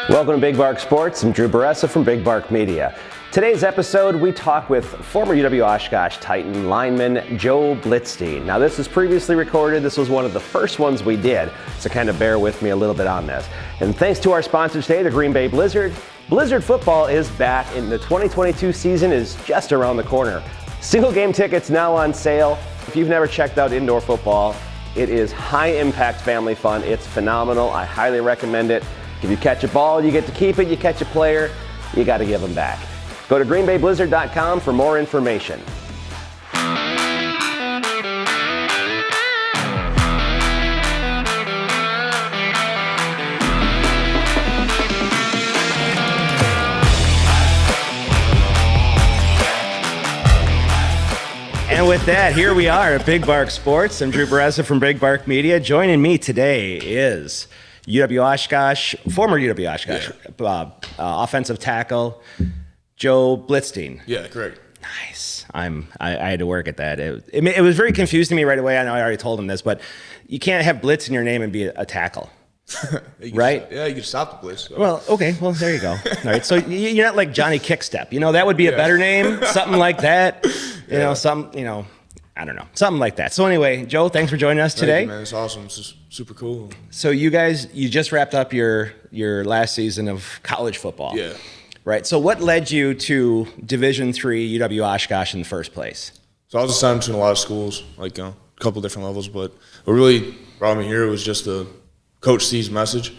Welcome to Big Bark Sports. I'm Drew Baressa from Big Bark Media. Today's episode, we talk with former UW Oshkosh Titan lineman Joe Blitstein. Now, this is previously recorded. This was one of the first ones we did, so kind of bear with me a little bit on this. And thanks to our sponsor today, the Green Bay Blizzard. Blizzard football is back, and the 2022 season is just around the corner. Single game tickets now on sale. If you've never checked out indoor football, it is high impact family fun. It's phenomenal. I highly recommend it. If you catch a ball, you get to keep it. You catch a player, you got to give them back. Go to greenbayblizzard.com for more information. And with that, here we are at Big Bark Sports. I'm Drew Baressa from Big Bark Media. Joining me today is UW Oshkosh, former UW Oshkosh, offensive tackle, Joe Blitstein. Yeah, correct. Nice. I had to work at that. It was very confused to me right away. I know I already told him this, but you can't have Blitz in your name and be a tackle. Right? You can stop the Blitz. So. Well, okay. Well, there you go. All right. So you're not like Johnny Kickstep. You know, that would be a better name. Something like that. You know, I don't know. Something like that. So anyway, Joe, thanks for joining us today. Thank you, man. It's awesome. It's super cool. So you just wrapped up your last season of college football. Yeah. Right. So what led you to Division III UW Oshkosh in the first place? So I was assigned to a lot of schools, like a couple different levels, but what really brought me here was just Coach C's message.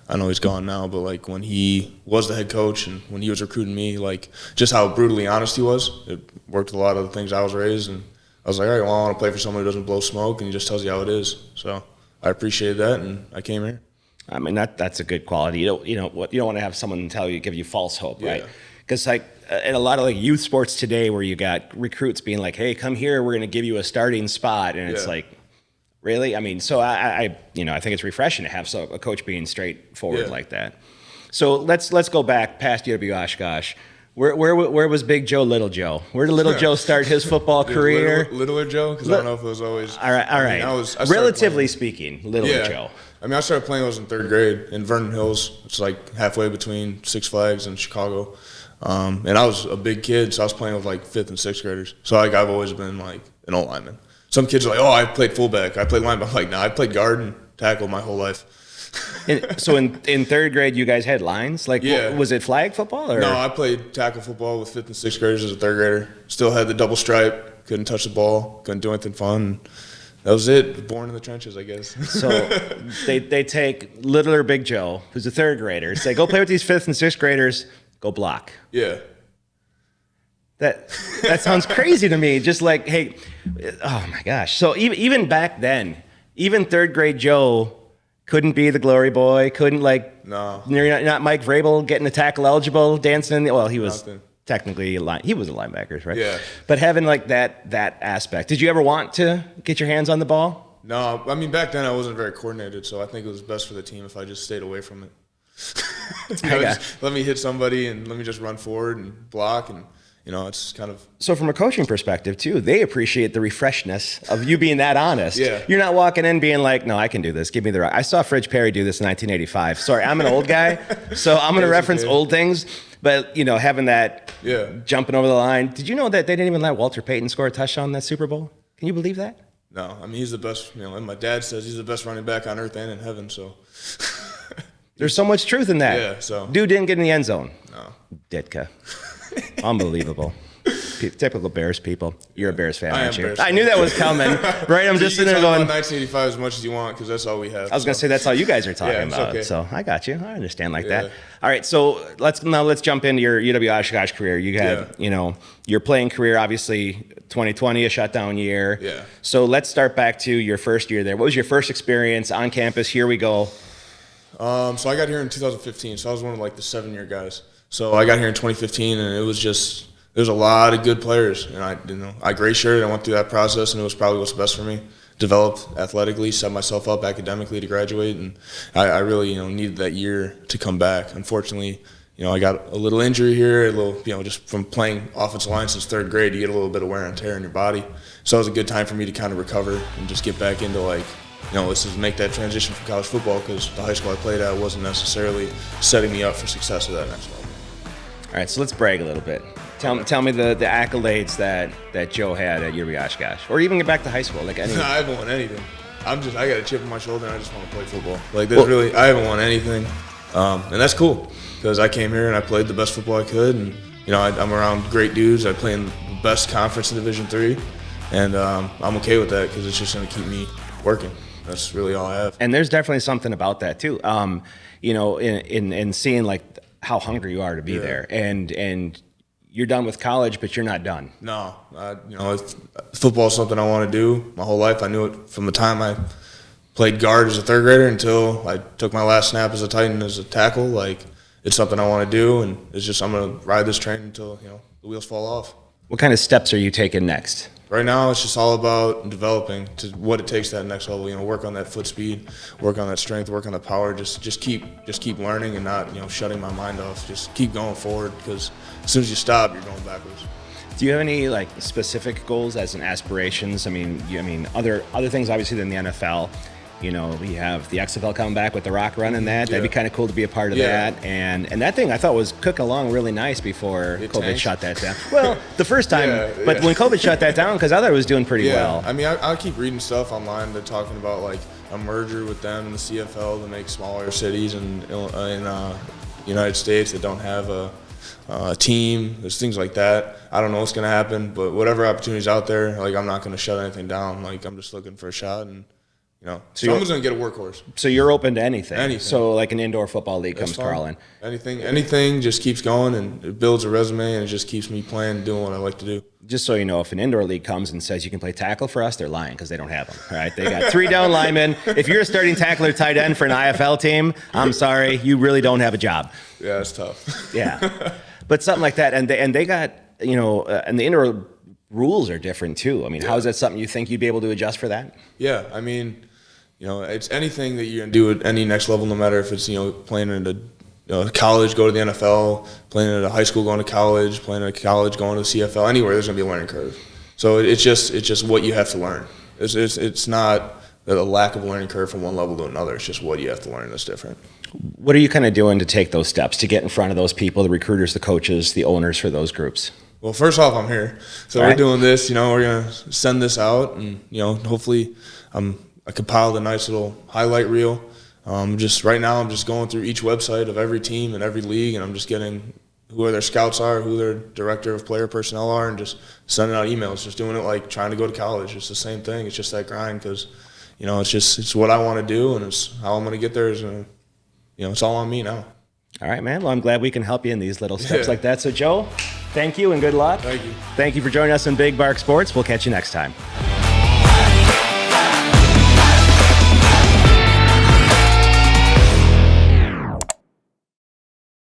I know he's gone now, but like when he was the head coach and when he was recruiting me, like just how brutally honest he was. It worked with a lot of the things I was raised, and I was like, all right, well, I want to play for someone who doesn't blow smoke, and he just tells you how it is. So I appreciated that, and I came here. I mean, that's a good quality. You don't want to have someone give you false hope, right? Because like in a lot of like youth sports today, where you got recruits being like, hey, come here, we're going to give you a starting spot, and it's like, really? I mean, so I think it's refreshing to have a coach being straightforward like that. So let's go back past UW Oshkosh. Where was Big Joe, Little Joe? Where did Little Joe start his football career? Littler Joe, because I don't know if it was always. All right. I mean, Relatively speaking, Littler Joe. I mean, I started playing when I was in third grade in Vernon Hills. It's like halfway between Six Flags and Chicago. And I was a big kid, so I was playing with like fifth and sixth graders. So like I've always been like an old lineman. Some kids are like, oh, I played fullback, I played linebacker. I'm like, no, I played guard and tackle my whole life. So in third grade, you guys had lines? Like, was it flag football? Or? No, I played tackle football with fifth and sixth graders as a third grader. Still had the double stripe, couldn't touch the ball, couldn't do anything fun. That was it. Born in the trenches, I guess. So they take littler Big Joe, who's a third grader, say, go play with these fifth and sixth graders, go block. Yeah. That sounds crazy to me. Just like, hey, oh my gosh. So even back then, even third grade Joe couldn't be the glory boy, couldn't you're not Mike Vrabel getting the tackle eligible, dancing. Well, he was technically he was a linebacker, right? Yeah. But having like that aspect, did you ever want to get your hands on the ball? No, I mean back then I wasn't very coordinated, so I think it was best for the team if I just stayed away from it. Just let me hit somebody and let me just run forward and block, and it's kind of. So from a coaching perspective too, they appreciate the refreshness of you being that honest. Yeah. You're not walking in being like, no, I can do this. Give me the right. I saw Fridge Perry do this in 1985. Sorry, I'm an old guy, so I'm going to reference old things. But, having that jumping over the line. Did you know that they didn't even let Walter Payton score a touchdown in that Super Bowl? Can you believe that? No. I mean, he's the best. And my dad says he's the best running back on earth and in heaven, so. There's so much truth in that. Yeah, so. Dude didn't get in the end zone. No. Ditka. Unbelievable. Typical Bears people. You're a Bears fan, aren't you? Bears I knew that was coming, right? I'm just sitting there going. 1985 as much as you want, because that's all we have. I was going to say that's all you guys are talking about. Okay. So I got you. I understand that. All right. So let's jump into your UW Oshkosh career. You had, your playing career. Obviously, 2020 a shutdown year. Yeah. So let's start back to your first year there. What was your first experience on campus? Here we go. So I got here in 2015. So I was one of like the 7-year guys. So I got here in 2015, and it was there's a lot of good players, and I gray shirted. I went through that process, and it was probably what's best for me. Developed athletically, set myself up academically to graduate, and I really needed that year to come back. Unfortunately, I got a little injury here, a little just from playing offensive line since third grade, you get a little bit of wear and tear in your body. So it was a good time for me to kind of recover and just get back into this is make that transition from college football, because the high school I played at wasn't necessarily setting me up for success at that next level. All right, so let's brag a little bit. Tell me the accolades that Joe had at UW Oshkosh, or even get back to high school. Like any. I haven't won anything. I got a chip on my shoulder, and I just want to play football. Like I haven't won anything, and that's cool, because I came here and I played the best football I could, and I'm around great dudes. I play in the best conference in Division III, and I'm okay with that, because it's just going to keep me working. That's really all I have. And there's definitely something about that too. In seeing like how hungry you are to be there, and you're done with college, but you're not done. No, football is something I want to do my whole life. I knew it from the time I played guard as a third grader until I took my last snap as a Titan as a tackle. Like, it's something I want to do, and it's just I'm going to ride this train until the wheels fall off. What kind of steps are you taking next? Right now, it's just all about developing to what it takes to that next level. Work on that foot speed, work on that strength, work on the power. Just keep learning and not shutting my mind off. Just keep going forward, because as soon as you stop, you're going backwards. Do you have any like specific goals as in aspirations? I mean, other things obviously than the NFL. We have the XFL coming back with the Rock running that. That'd be kind of cool to be a part of that. And that thing I thought was cooking along really nice before COVID shut that down. Well, the first time, but when COVID shut that down, because I thought it was doing pretty well. I mean, I keep reading stuff online. They're talking about like a merger with them and the CFL to make smaller cities in United States that don't have a team. There's things like that. I don't know what's going to happen, but whatever opportunity's out there, like, I'm not going to shut anything down. Like, I'm just looking for a shot, and so someone's going to get a workhorse. So you're open to anything. Anything. So like an indoor football league comes crawling. Anything just keeps going, and it builds a resume, and it just keeps me playing, doing what I like to do. Just so you know, if an indoor league comes and says you can play tackle for us, they're lying, because they don't have them. All right, they got 3 down linemen. If you're a starting tackle or tight end for an IFL team, I'm sorry, you really don't have a job. Yeah, it's tough. Yeah, but something like that, and they got and the indoor rules are different too. I mean, how is that something you think you'd be able to adjust for that? Yeah, I mean, it's anything that you're gonna do at any next level, no matter if it's playing in a college, go to the NFL, playing at a high school, going to college, playing at a college, going to the CFL, anywhere, there's gonna be a learning curve. So it's just what you have to learn. It's not a lack of learning curve from one level to another. It's just what you have to learn that's different. What are you kind of doing to take those steps to get in front of those people, the recruiters, the coaches, the owners for those groups? Well, first off, I'm here, so we're doing this. We're gonna send this out, and hopefully, I compiled a nice little highlight reel. Just right now, I'm just going through each website of every team and every league, and I'm just getting who their scouts are, who their director of player personnel are, and just sending out emails. Just doing it like trying to go to college. It's the same thing. It's just that grind, because it's what I want to do, and it's how I'm going to get there. It's all on me now. All right, man. Well, I'm glad we can help you in these little steps like that. So, Joe, thank you and good luck. Thank you. Thank you for joining us on Big Bark Sports. We'll catch you next time.